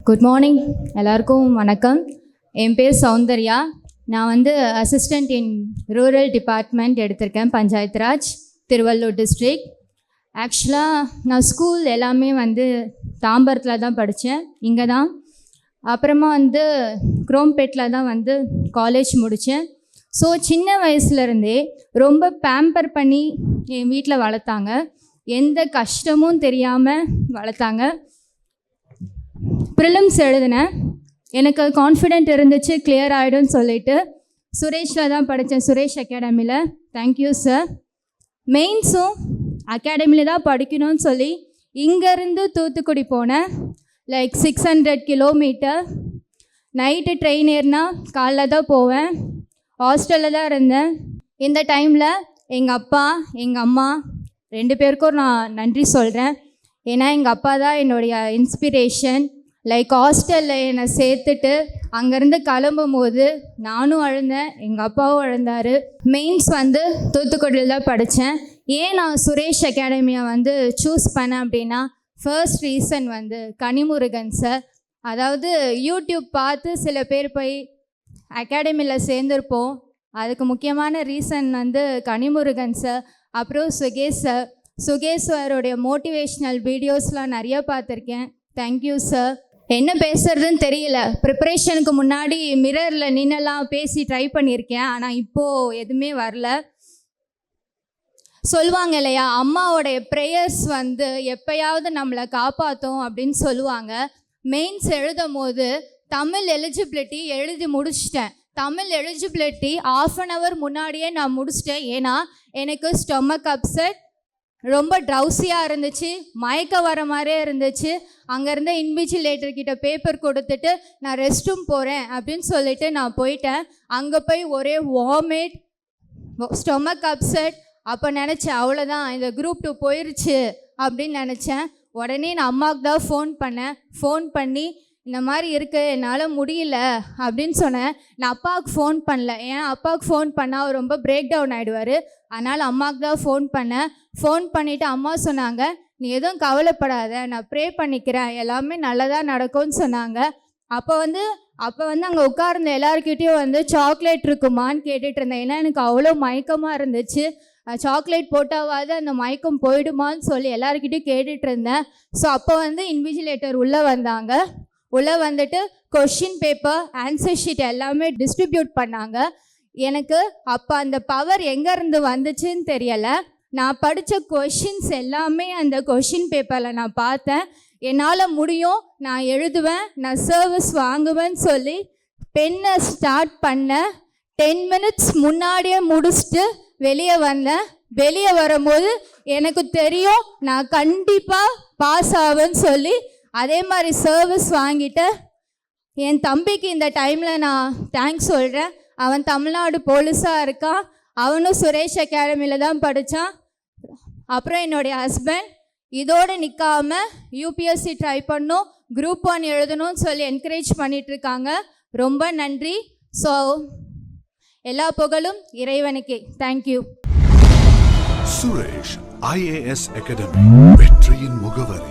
Good morning, எல்லாருக்கும் வணக்கம். என் பேர் சௌந்தர்யா. நான் வந்து அசிஸ்டண்ட் இன் ரூரல் டிபார்ட்மெண்ட் எடுத்திருக்கேன், பஞ்சாயத்து ராஜ், திருவள்ளூர் டிஸ்ட்ரிக்ட். ஆக்சுவலாக நான் ஸ்கூல் எல்லாமே வந்து தாம்பரத்தில் தான் படித்தேன், இங்கே தான். அப்புறமா வந்து குரோம்பேட்டில் தான் வந்து காலேஜ் முடித்தேன். ஸோ சின்ன வயசுலேருந்தே ரொம்ப பேம்பர் பண்ணி என் வீட்டில் வளர்த்தாங்க. எந்த கஷ்டமும் தெரியாமல் வளர்த்தாங்க. ப்ரிலிம்ஸ் எழுதினேன், எனக்கு கான்ஃபிடென்ட் இருந்துச்சு கிளியர் ஆகிடும்னு சொல்லிட்டு சுரேஷில் தான் படித்தேன், சுரேஷ் அகாடமியில். Thank you sir. மெயின்ஸும் அகாடமியில் தான் படிக்கணும்னு சொல்லி இங்கேருந்து தூத்துக்குடி போனேன். Like 600 kilometre. நைட்டு ட்ரெயின் ஏறினா காலைல தான் போவேன். ஹாஸ்டலில் தான் இருந்தேன். இந்த டைமில் எங்கள் அப்பா எங்கள் அம்மா 2 பேருக்கும் நான் நன்றி சொல்கிறேன். ஏன்னா எங்கள் அப்பா தான் என்னுடைய இன்ஸ்பிரேஷன். லைக் ஹாஸ்டலில் என்னை சேர்த்துட்டு அங்கேருந்து கிளம்பும் போது நானும் அழுந்தேன், எங்கள் அப்பாவும் அழுந்தார். மெயின்ஸ் வந்து தூத்துக்குடியில் தான் படித்தேன். ஏன் நான் சுரேஷ் அகாடமியை வந்து சூஸ் பண்ணேன் அப்படின்னா, ஃபர்ஸ்ட் ரீசன் வந்து கனிமுருகன் சார். அதாவது யூடியூப் பார்த்து சில பேர் போய் அகாடமியில் சேர்ந்துருப்போம். அதுக்கு முக்கியமான ரீசன் வந்து கனிமுருகன் சார். அப்புறம் சுகேஷ் சாரோடைய மோட்டிவேஷ்னல் வீடியோஸ்லாம் நிறைய பார்த்துருக்கேன். Thank you sir. என்ன பேசுறதுன்னு தெரியல. ப்ரிப்பரேஷனுக்கு முன்னாடி மிரரில் நின்னெல்லாம் பேசி ட்ரை பண்ணியிருக்கேன், ஆனால் இப்போது எதுவுமே வரல. சொல்லுவாங்க இல்லையா, அம்மாவோடைய ப்ரேயர்ஸ் வந்து எப்போயாவது நம்மளை காப்பாற்றும் அப்படின்னு சொல்லுவாங்க. மெயின்ஸ் எழுதும் போது தமிழ் எலிஜிபிலிட்டி எழுதி முடிச்சிட்டேன். தமிழ் எலிஜிபிலிட்டி 1/2 hour முன்னாடியே நான் முடிச்சிட்டேன். ஏன்னா எனக்கு ஸ்டொமக் அப்செட், ரொம்ப ட்ரௌசியாக இருந்துச்சு, மயக்க வர மாதிரியே இருந்துச்சு. அங்கேருந்து இன்விஜிலேட்டர்கிட்ட பேப்பர் கொடுத்துட்டு நான் ரெஸ்ட் ரூம் போகிறேன் அப்படின்னு சொல்லிட்டு நான் போயிட்டேன். அங்கே போய் ஒரே வாமிட், ஸ்டொமக் அப்செட். அப்போ நினச்சேன், அவ்வளோதான், இந்த குரூப் 2 போயிடுச்சு அப்படின்னு நினச்சேன். உடனே நான் அம்மாவுக்கு தான் ஃபோன் பண்ணி இந்த மாதிரி இருக்குது, என்னால் முடியல அப்படின்னு சொன்னேன். நான் அப்பாவுக்கு ஃபோன் பண்ணல, ஏன்னா அப்பாவுக்கு ஃபோன் பண்ணால் அவர் ரொம்ப பிரேக் டவுன் ஆகிடுவார். அதனால் அம்மாவுக்கு தான் ஃபோன் பண்ணிவிட்டு அம்மா சொன்னாங்க, நீ எதுவும் கவலைப்படாத, நான் ப்ரே பண்ணிக்கிறேன், எல்லாமே நல்லதாக நடக்கும்னு சொன்னாங்க. அப்போ வந்து அங்கே உட்கார்ந்த எல்லாருக்கிட்டையும் வந்து சாக்லேட் இருக்குமான்னு கேட்டுட்டு இருந்தேன். ஏன்னா எனக்கு அவ்வளோ மயக்கமாக இருந்துச்சு. சாக்லேட் போட்டாவது அந்த மயக்கம் போயிடுமான்னு சொல்லி எல்லாருக்கிட்டையும் கேட்டுட்டு இருந்தேன். ஸோ அப்போ வந்து இன்விஜிலேட்டர் உள்ளே வந்துட்டு கொஷின் பேப்பர், ஆன்சர் ஷீட் எல்லாமே டிஸ்ட்ரிபியூட் பண்ணாங்க. எனக்கு அப்போ அந்த பவர் எங்கேருந்து வந்துச்சுன்னு தெரியலை. நான் படித்த கொஷின்ஸ் எல்லாமே அந்த கொஷின் பேப்பரில் நான் பார்த்தேன். என்னால் முடியும், நான் எழுதுவேன், நான் சர்வீஸ் வாங்குவேன்னு சொல்லி பெண்ணை ஸ்டார்ட் பண்ண 10 minutes முன்னாடியே முடிச்சுட்டு வெளியே வந்தேன். வெளியே வரும்போது எனக்கு தெரியும் நான் கண்டிப்பாக பாஸ் ஆவேன்னு சொல்லி அதே மாதிரி சர்வீஸ் வாங்கிட்டு என் தம்பிக்கு இந்த டைமில் நான் தேங்க்ஸ் சொல்கிறேன். அவன் தமிழ்நாடு போலீஸாக இருக்கான். அவனும் சுரேஷ் அகாடமியில் தான் படித்தான். அப்புறம் என்னுடைய ஹஸ்பண்ட் இதோடு நிற்காம யூபிஎஸ்சி ட்ரை பண்ணும், குரூப் 1 எழுதணும்னு சொல்லி என்கரேஜ் பண்ணிகிட்ருக்காங்க. ரொம்ப நன்றி. ஸோ எல்லா புகழும் இறைவனுக்கே. தேங்க்யூ. சுரேஷ் IAS அகாடமி, வெற்றியின் முகவரி.